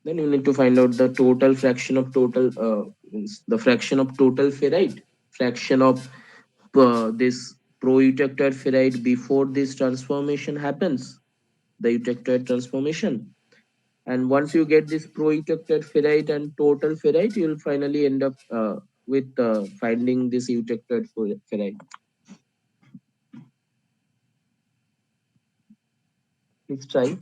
S1: Then you need to find out the total fraction of total means the fraction of total ferrite, fraction of this pro-eutectoid ferrite before this transformation happens, the eutectoid transformation. And once you get this pro-eutectoid ferrite and total ferrite, you will finally end up with finding this eutectoid ferrite. Please try.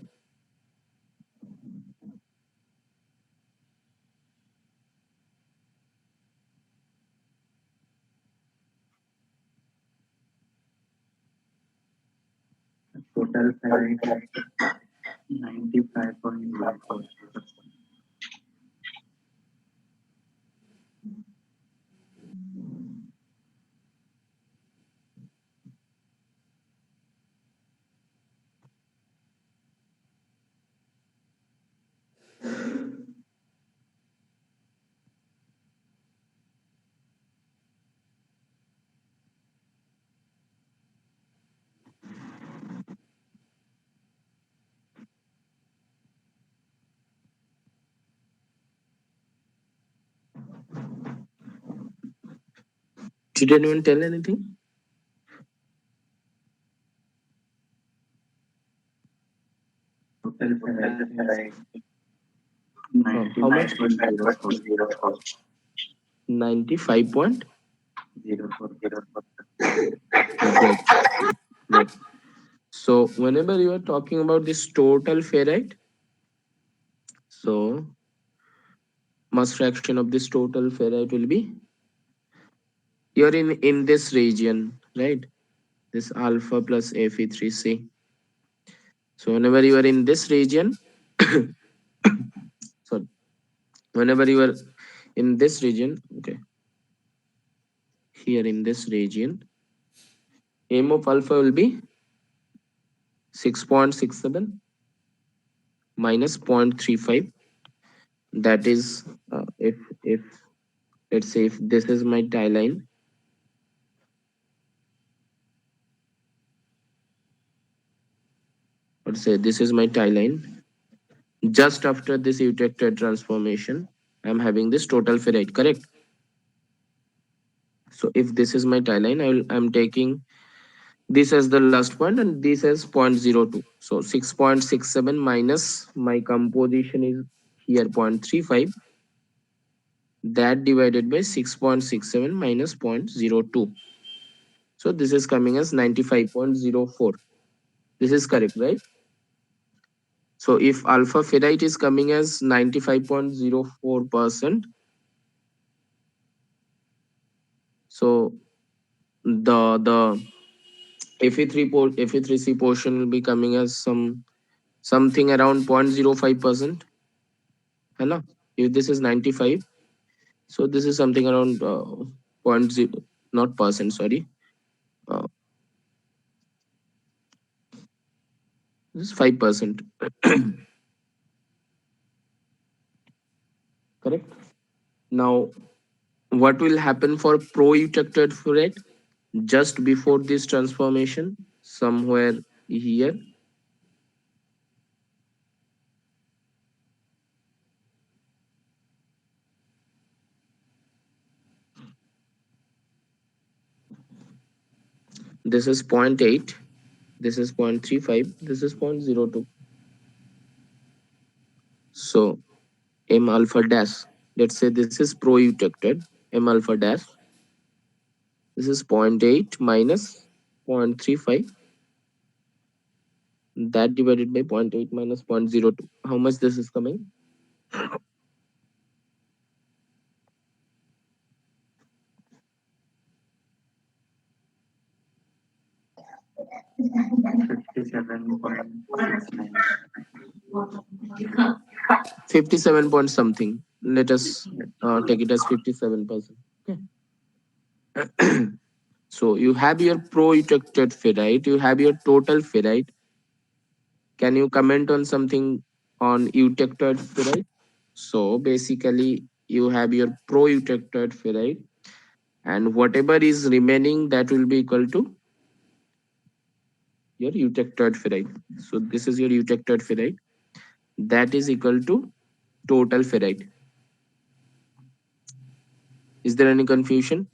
S2: Total ferrite is 95.04.
S1: Did anyone tell anything?
S2: Total ferrite is
S1: How much?
S2: 95.04.
S1: 95.04.
S2: 04.
S1: Great. Great. So whenever you are talking about this total ferrite, so mass fraction of this total ferrite will be, you're in this region, right? This alpha plus Fe3C. So whenever you are in this region, sorry, whenever you are in this region, okay, here in this region, m of alpha will be 6.67 minus 0.35. That is, if let's say if this is my tie line, let's say this is my tie line. Just after this eutectoid transformation, I'm having this total ferrite, correct? So if this is my tie line, I'm taking this as the last point and this as 0.02. So 6.67 minus my composition is here 0.35. That divided by 6.67 minus 0.02. So this is coming as 95.04. This is correct, right? So if alpha ferrite is coming as 95.04%, so the Fe3C portion will be coming as something around 0.05%. है ना? If this is 95, so this is something around point 0, not percent, sorry. Uh, this is 5%. Correct? Now, What will happen for pro-ejected ferrite just before this transformation? Somewhere here. This is zero point 0.8. This is 0.35. This is 0.02. So M alpha dash. Let's say this is pro-ejected. M alpha dash. This is zero point 0.8 minus 0.35. That divided by zero point 0.8 minus 0.02. How much this is coming?
S2: 57.69.
S1: 57 point something. Let us take it as 57%. So you have your pro-ejected ferrite, you have your total ferrite. Can you comment on something on ejected ferrite? So basically, you have your pro-ejected ferrite, and whatever is remaining, that will be equal to your ejected ferrite. So this is your ejected ferrite. That is equal to total ferrite. Is there any confusion?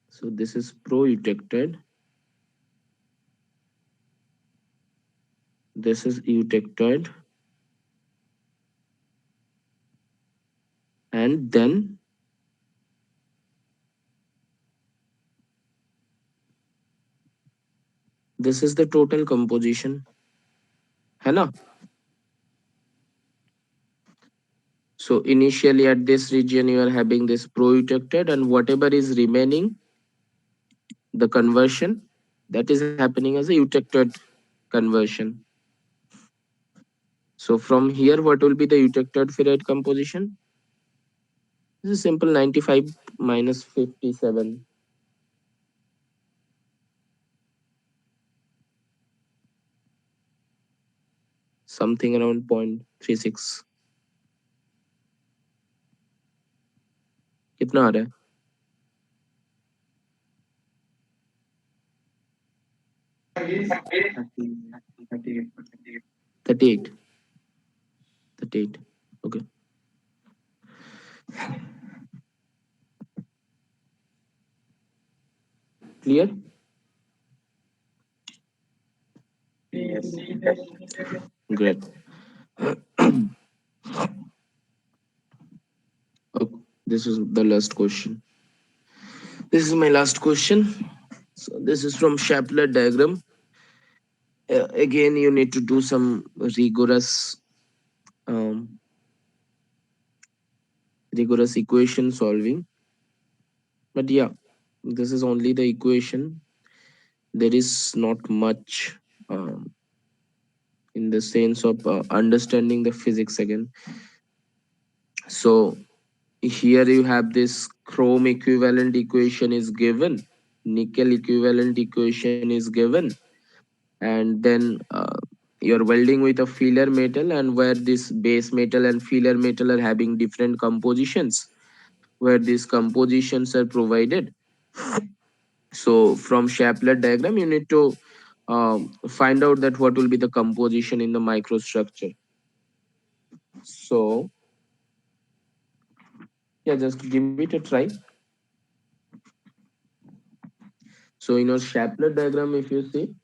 S1: So this is pro-ejected. This is ejected, and then this is the total composition. है ना? So initially at this region you are having this pro-ejected, and whatever is remaining, the conversion, that is happening as a ejected conversion. So from here, what will be the ejected ferrite composition? This is simple: 95 minus 57, something around 0.36. कितना आ रहा है?
S2: 38.
S1: 38. 38. Okay. Clear?
S2: Yes.
S1: Great. Okay. This is the last question. This is my last question. So this is from Shapley diagram. Again, you need to do some um, rigorous equation solving. But yeah, this is only the equation. There is not much in the sense of understanding the physics again. So here you have this chrome equivalent equation is given, nickel equivalent equation is given, and then you're welding with a filler metal, and where this base metal and filler metal are having different compositions, where these compositions are provided. So from Shapley diagram, you need to find out that what will be the composition in the microstructure. So yeah, just give it a try. So in your Shapley diagram, if you see,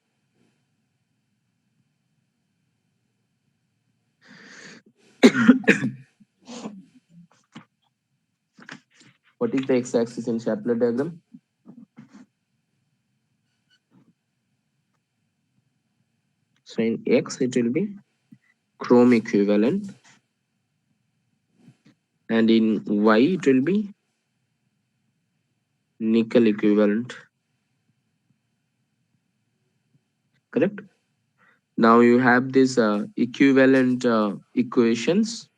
S1: what is the x-axis in Shapley diagram? So in x, it will be chrome equivalent, and in y, it will be nickel equivalent. Correct? Now you have this equivalent equations,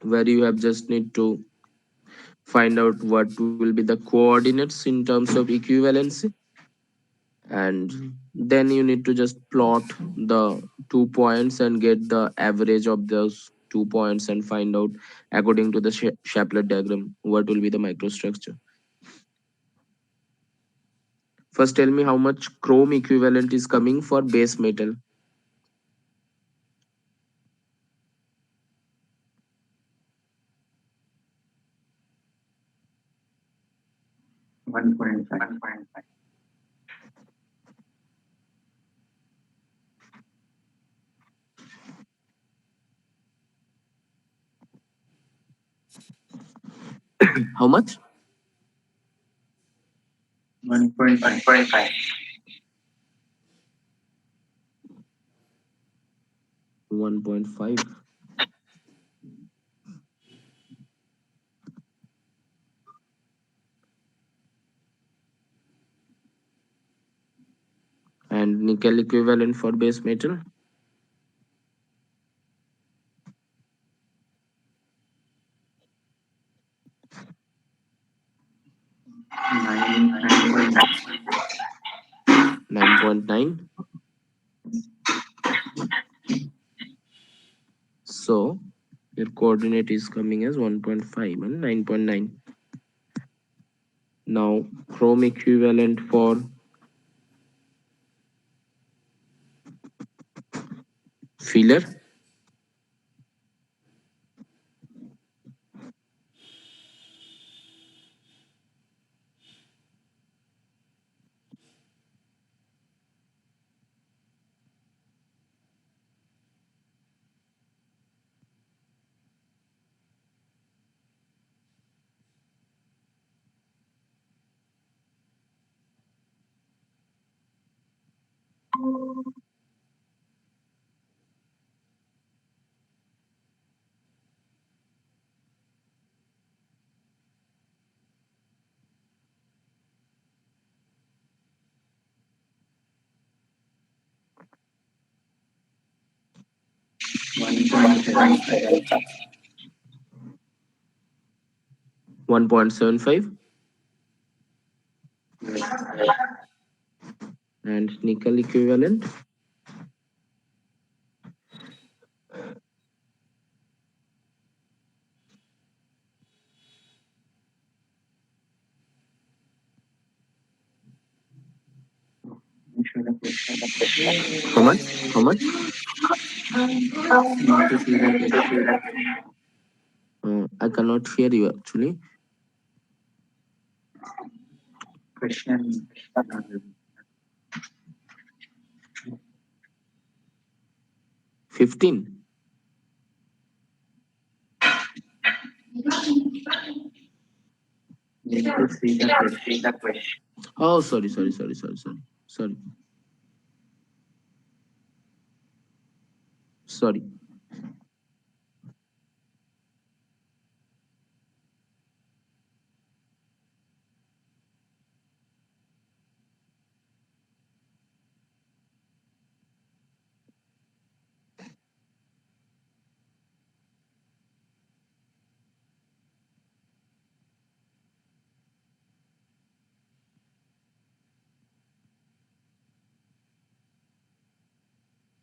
S1: where you have just need to find out what will be the coordinates in terms of equivalency. and then you need to just plot the 2 points and get the average of those 2 points and find out according to the Chaplet diagram what will be the microstructure. First tell me how much chrome equivalent is coming for base metal.
S2: 1.5.
S1: How much?
S2: 1.5.
S1: 1.5. And nickel equivalent for base metal?
S2: 9.9.
S1: 9.9. So your coordinate is coming as 1.5 and 9.9. Now chrome equivalent for filler.
S2: 1.75.
S1: 1.75.
S2: Yes.
S1: And nickel equivalent.
S2: You should have question.
S1: How much? How much?
S2: You need to see the question.
S1: I cannot hear you actually.
S2: Question. uh,
S1: 15.
S2: You need to see the question.
S1: Oh, sorry, sorry, sorry, sorry, sorry, sorry, sorry.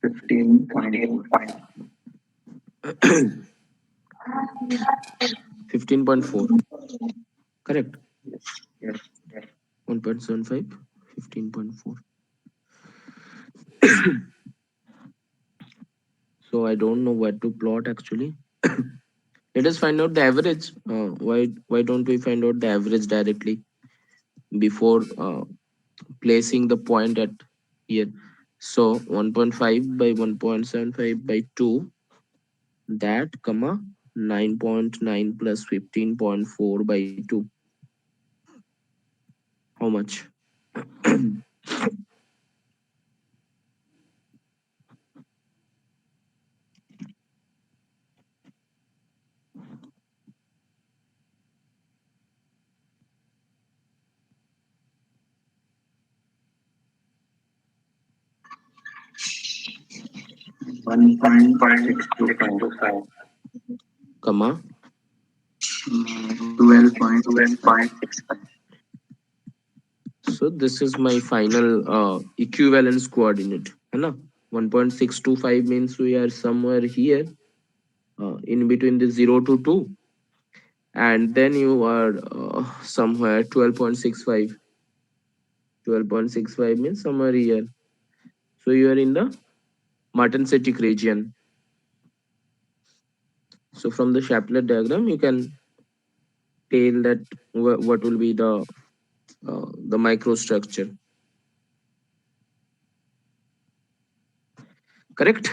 S2: 15.4.
S1: 15.4. Correct.
S2: Yes.
S1: 1.75. 15.4. So I don't know what to plot actually. Let us find out the average. Why don't we find out the average directly before placing the point at here? So 1.5 by 1.75 by 2, that comma 9.9 plus 15.4 by 2. How much?
S2: 1.625.
S1: Comma.
S2: 12.65.
S1: So this is my final equivalence coordinate, है ना? 1.625 means we are somewhere here in between the 0 to 2, and then you are somewhere 12.65. 12.65 means somewhere here. So you are in the martensitic region. So from the Chaplet diagram, you can tell that what will be the microstructure. Correct?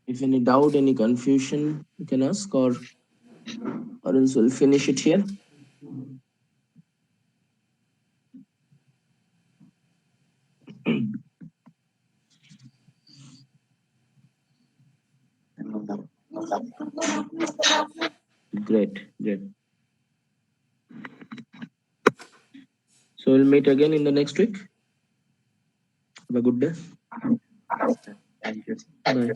S1: If any doubt, any confusion, you can ask, or else we'll finish it here. Great, great. So we'll meet again in the next week. Have a good day.
S2: Thank you.
S1: Bye.